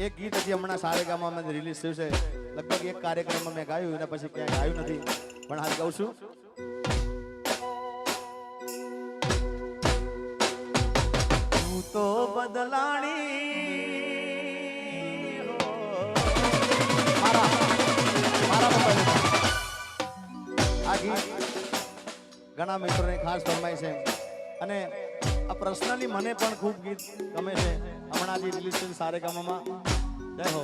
એક ગીત હજી હમણાં સારેગામાં મેં રિલીઝ થયું છે, લગભગ એક કાર્યક્રમમાં મેં ગાયું, એના પછી ક્યાંય ગાયું નથી, પણ હાલ ગાઉં છું. તું તો બદલાણી આ ગીત ઘણા મિત્રોને ખાસ ફરમાય છે અને આ પર્સનલી મને પણ ખૂબ ગીત ગમે છે. હમણાં જે રિલીઝ થયું સારેગામામાં, જય હો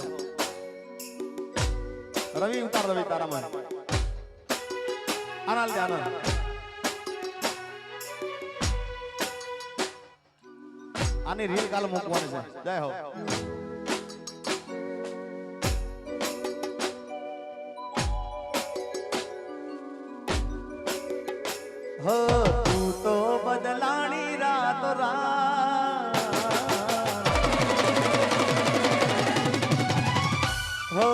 રવિ, ઉતાર રવિ તારા મને આનંદ આનંદ. આની રીલ કાલ મૂકવાની છે. જય હો. હો તું તો બદલાણી રાત રાત, હો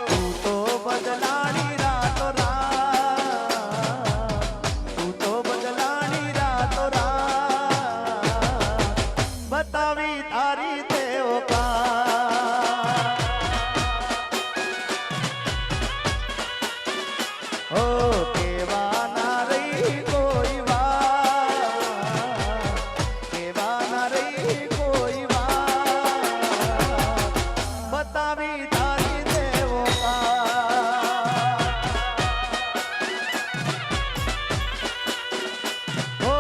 તું તો બદલાણી રાત રાત, તું તો બદલાણી રાત રાત, બતાવી તારી તેઓ કા. હો કેવા ના રહી કોઈ વાત, કેવા ના રહી કોઈ વાત, બતાવી તારી દેવો કા. હો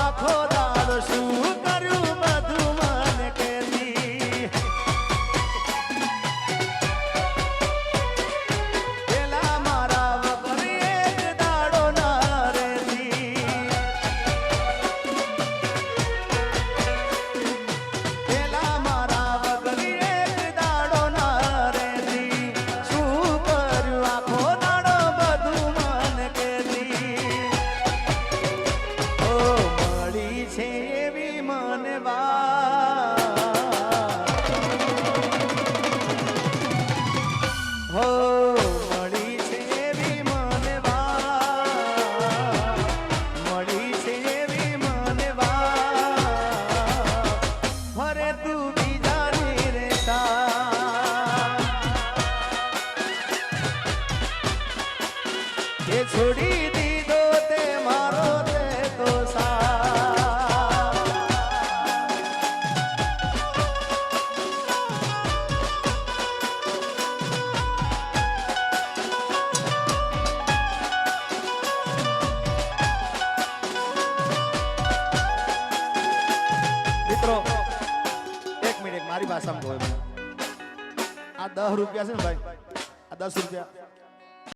આખો દાડો શું કર્યું બધું મને કેતી, પેલા મારા વગર એક દાડો ના રેતી, પેલા મારા વગર એક દાડો ના રેતી, શું કર્યું આખો દાડો બધું મને કેતી. ઓ મળી છે એવી મને વાત, હો મળી છે એવી મને વાત, મળી છે એવી મને વાત, ફરે તું બીજાની રે સાથ, એ છોડી દીધો તે મારો તે તો સાથ. મિત્રો એક મિનિટ મારી ભાષામાં કહો, આ 10 રૂપિયા છે ને ભાઈ, આ 10 રૂપિયા